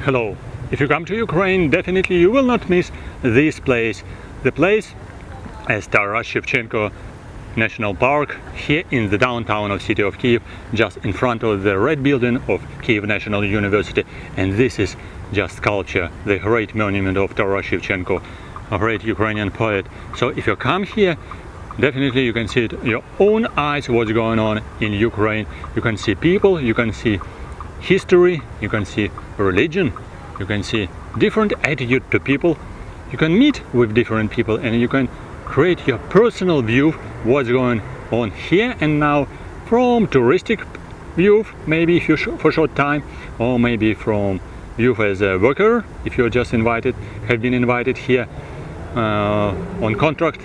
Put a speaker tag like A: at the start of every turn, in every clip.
A: Hello. If you come to Ukraine, definitely you will not miss this place. The place is Taras Shevchenko National Park, here in the downtown of city of Kiev, just in front of the red building of Kiev National University. And this is just sculpture, the great monument of Taras Shevchenko, a great Ukrainian poet. So if you come here, definitely you can see it your own eyes what's going on in Ukraine. You can see people, you can see history, you can see religion, you can see different attitude to people, you can meet with different people, and you can create your personal view what's going on here and now, from touristic view, maybe if you for short time, or maybe from view as a worker, if you're just invited, have been invited here on contract,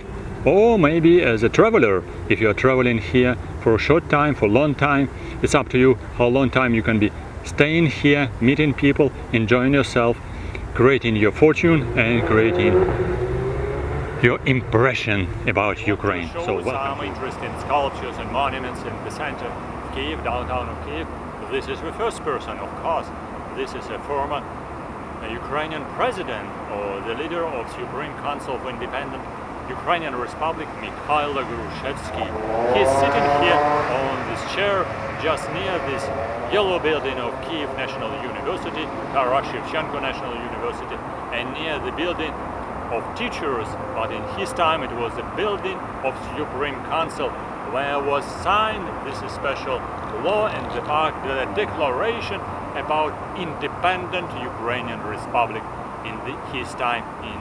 A: or maybe as a traveler, if you're traveling here for a short time, for a long time. It's up to you how long time you can be staying here, meeting people, enjoying yourself, creating your fortune and creating your impression about Ukraine. So welcome.
B: Some interesting sculptures and monuments in the center of Kiev, downtown of Kiev. This is the first person, of course. This is a former Ukrainian president, or the leader of the Supreme Council of Independent Ukrainian Republic, Mikhailo Grushevskiy. He's sitting here on this chair just near this yellow building of Kiev National University, Taras Shevchenko National University, and near the building of teachers, but in his time it was the building of Supreme Council, where was signed this special law and the declaration about independent Ukrainian Republic in his time in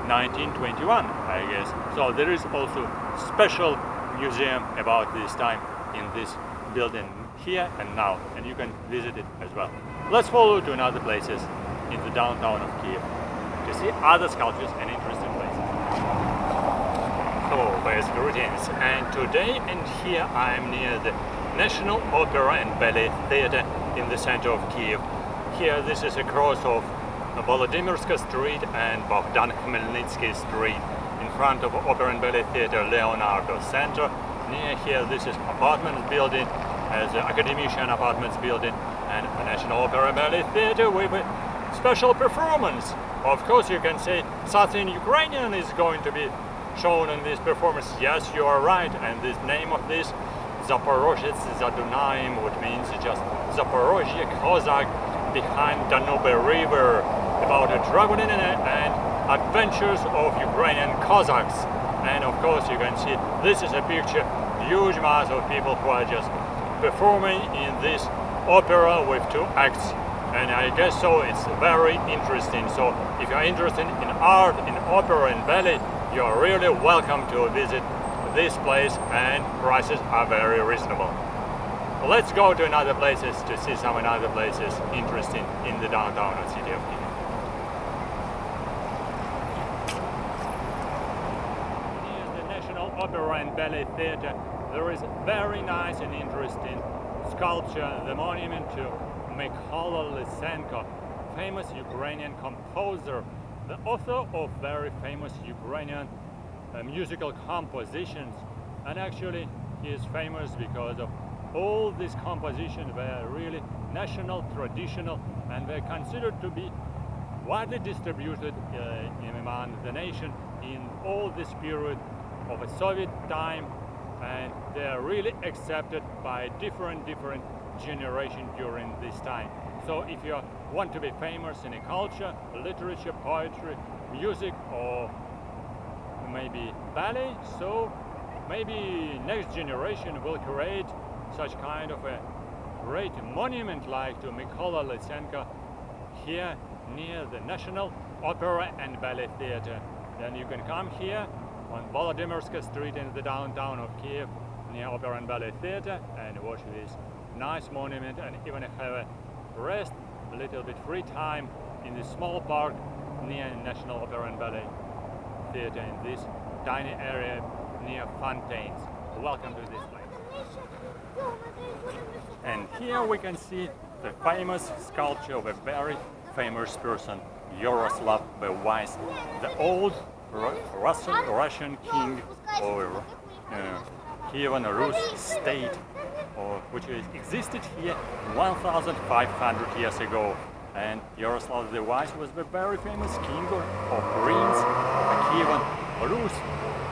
B: 1921, I guess. So there is also special museum about this time in this building here and now, and you can visit it as well. Let's follow to another places in the downtown of Kiev to see other sculptures and interesting places. So, best greetings, and today and here I am near the National Opera and Ballet Theatre in the center of Kiev. Here this is a cross of Volodymyrska Street and Bogdan Khmelnitskiy Street, in front of Opera and Ballet Theatre Leonardo Center. Near here this is apartment building, as an academician apartments building, and a National Opera and Ballet Theatre with a special performance. Of course you can say something Ukrainian is going to be shown in this performance. Yes, you are right, and the name of this Zaporozhets za Dunaim, which means just Zaporozhye Cossack behind Danube River, about a traveling and adventures of Ukrainian Cossacks. And of course you can see this is a picture, huge mass of people who are just performing in this opera with 2 acts, and I guess so it's very interesting. So if you're interested in art, in opera and ballet, you're really welcome to visit this place, and prices are very reasonable. Let's go to another places to see some other places interesting in the downtown of city of Kiev. Here's the National Opera and Ballet Theatre. There is very nice and interesting sculpture, the monument to Mikola Lysenko, famous Ukrainian composer, the author of very famous Ukrainian musical compositions. And actually he is famous because of all these compositions were really national, traditional, and were considered to be widely distributed among the nation in all this period of a Soviet time, and they are really accepted by different generations during this time. So if you want to be famous in a culture, literature, poetry, music, or maybe ballet, so maybe next generation will create such kind of a great monument like to Mikola Lysenko here near the National Opera and Ballet Theatre. Then you can come here on Volodymyrska Street in the downtown of Kiev near Opera and Ballet Theatre and watch this nice monument, and even have a rest, a little bit free time in this small park near National Opera and Ballet Theatre in this tiny area near fountains. Welcome to this place. And here we can see the famous sculpture of a very famous person, Yaroslav The Wise, the old Russian king or Kievan Rus state, which existed here 1,500 years ago. And Yaroslav the Wise was the very famous king or prince of Kievan Rus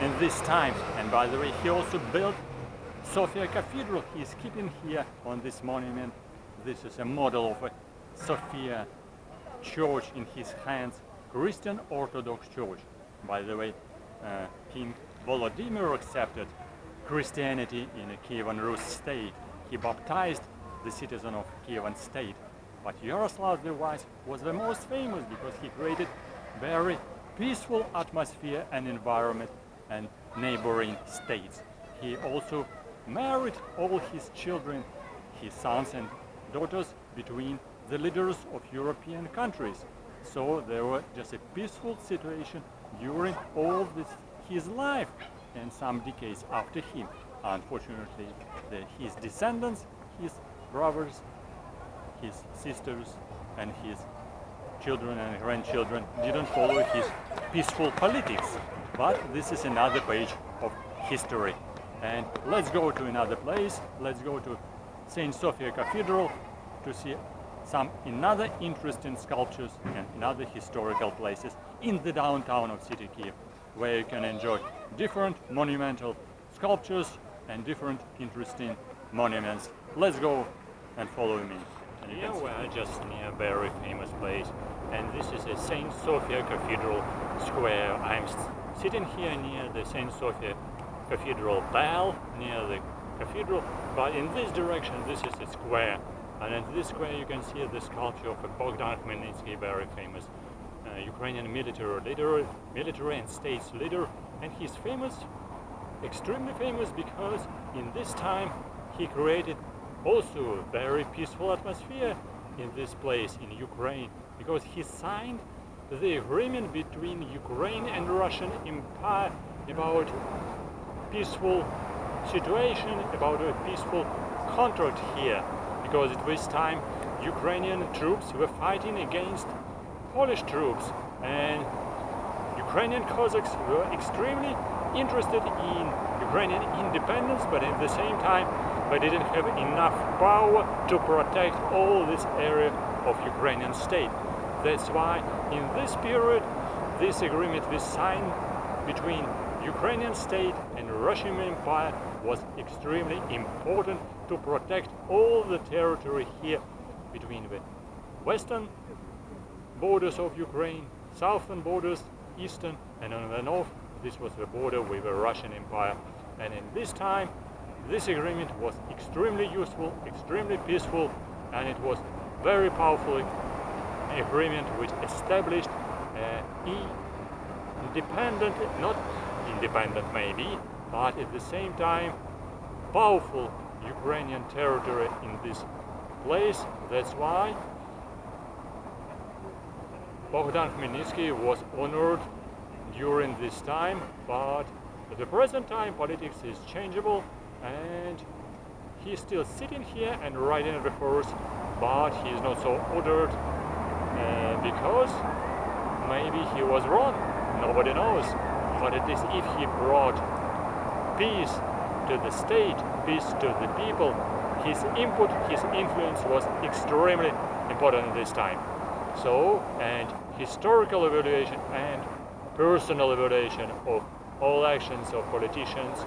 B: in this time. And by the way, he also built Sophia Cathedral. He is keeping here on this monument. This is a model of a Sophia church in his hands, Christian Orthodox Church. By the way, King Volodymyr accepted Christianity in a Kievan Rus state. He baptized the citizen of Kievan state. But Yaroslav the Wise was the most famous because he created very peaceful atmosphere and environment and neighboring states. He also married all his children, his sons and daughters, between the leaders of European countries. So there was just a peaceful situation during all his life and some decades after him. Unfortunately, his descendants, his brothers, his sisters and his children and grandchildren didn't follow his peaceful politics. But this is another page of history. And let's go to another place. Let's go to Saint Sophia Cathedral to see some another interesting sculptures and another historical places in the downtown of city Kiev, where you can enjoy different monumental sculptures and different interesting monuments. Let's go and follow me. Here we are just near a very famous place, and this is a Saint Sophia Cathedral Square. I'm sitting here near the Saint Sophia Cathedral bell, near the cathedral, but in this direction this is a square, and in this square you can see the sculpture of Bogdan Khmelnitskiy, very famous Ukrainian military and states leader, and he's famous, extremely famous, because in this time he created also a very peaceful atmosphere in this place in Ukraine, because he signed the agreement between Ukraine and Russian Empire about peaceful situation, about a peaceful contract here, because at this time Ukrainian troops were fighting against Polish troops, and Ukrainian Cossacks were extremely interested in Ukrainian independence, but at the same time they didn't have enough power to protect all this area of Ukrainian state. That's why in this period this agreement was signed between Ukrainian state and Russian Empire was extremely important to protect all the territory here between the western borders of Ukraine, southern borders, eastern, and on the north this was the border with the Russian Empire. And in this time this agreement was extremely useful, extremely peaceful, and it was very powerful agreement which established independent, not independent maybe, but at the same time powerful Ukrainian territory in this place. That's why Bogdan Khmelnitskiy was honored during this time, but at the present time politics is changeable, and he's still sitting here and writing the verse, but he is not so honored because maybe he was wrong, nobody knows. But at least if he brought peace to the state, peace to the people, his input, his influence was extremely important at this time. So, and historical evaluation and personal evaluation of all actions of politicians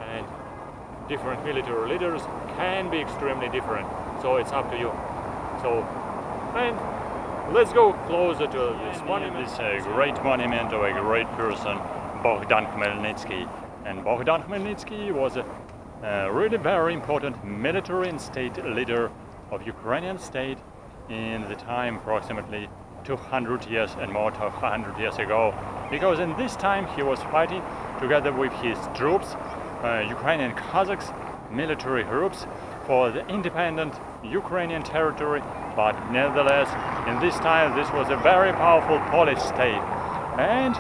B: and different military leaders can be extremely different. So it's up to you. So, and let's go closer to this monument. This great monument of a great person, Bogdan Khmelnitskiy. And Bogdan Khmelnitskiy was a really very important military and state leader of Ukrainian state in the time approximately 200 years and more than 100 years ago, because in this time he was fighting together with his troops, Ukrainian Cossacks, military groups, for the independent Ukrainian territory. But nevertheless, in this time this was a very powerful Polish state, and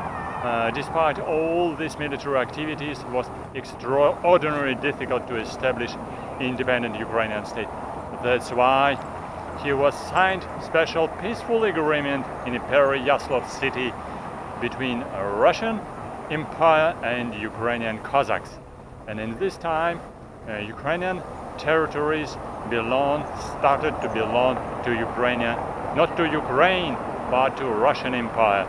B: despite all these military activities, it was extraordinarily difficult to establish independent Ukrainian state. That's why he was signed special peaceful agreement in Yaroslav city between Russian Empire and Ukrainian Cossacks. And in this time, Ukrainian territories started to belong to Ukraine, not to Ukraine, but to Russian Empire.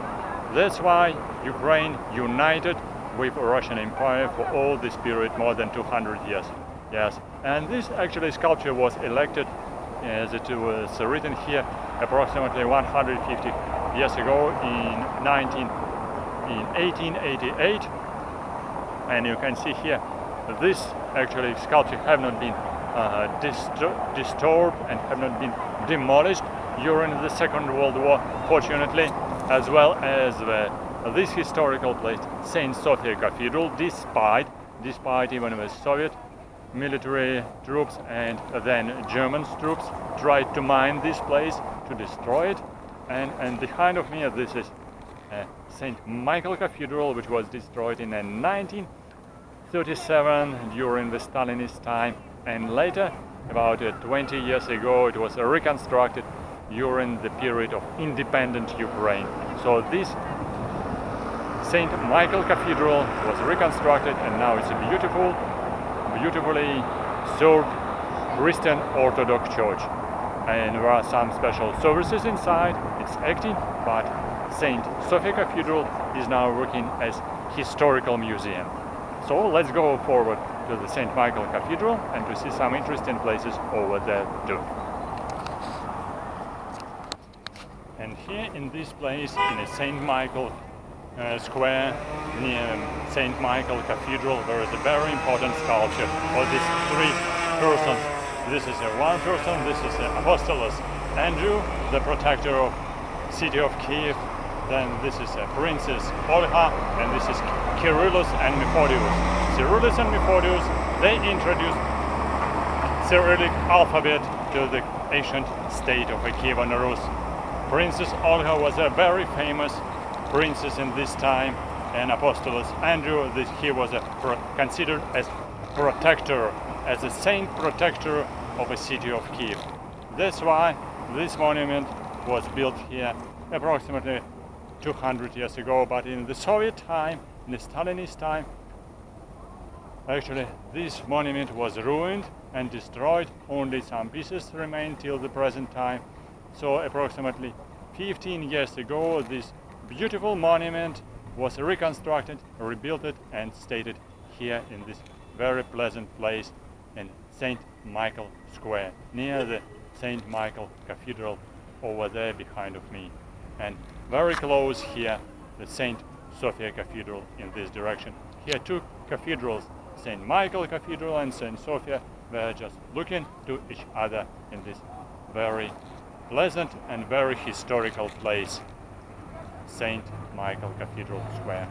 B: That's why Ukraine united with Russian Empire for all this period, more than 200 years. Yes, and this actually sculpture was elected, as it was written here, approximately 150 years ago in 1888. And you can see here, this actually sculpture have not been disturbed and have not been demolished during the Second World War, fortunately, as well as this historical place, Saint Sophia Cathedral, despite even the Soviet military troops and then German troops tried to mine this place to destroy it. And behind of me, this is Saint Mikhail Cathedral, which was destroyed in 1937 during the Stalinist time, and later, about 20 years ago, it was reconstructed during the period of independent Ukraine. So this Saint Mikhail Cathedral was reconstructed, and now it's a beautifully served Christian Orthodox church. And there are some special services inside, it's active, but Saint Sophia Cathedral is now working as historical museum. So let's go forward to the Saint Mikhail Cathedral and to see some interesting places over there too. And here in this place, in a Saint Michael Square near Saint Mikhail Cathedral, there is a very important sculpture of these three persons. This is one person, this is Apostolus Andrew, the protector of city of Kiev. Then this is Princes Olga, and this is Cyryllus and Methodius. Cyryllus and Methodius, they introduced Cyrillic alphabet to the ancient state of Kievan Rus. Princess Olga was a very famous princess in this time, and Apostolus Andrew, he was considered as protector, as a saint protector of the city of Kiev. That's why this monument was built here approximately 200 years ago, but in the Soviet time, in the Stalinist time, actually this monument was ruined and destroyed. Only some pieces remain till the present time. So approximately 15 years ago, this beautiful monument was reconstructed, rebuilt and stated here in this very pleasant place in Saint Michael Square, near the Saint Michael Cathedral over there behind of me. And very close here, the Saint Sophia Cathedral in this direction. Here two cathedrals, Saint Michael Cathedral and Saint Sophia, were just looking to each other in this very pleasant and very historical place, Saint Michael Cathedral Square.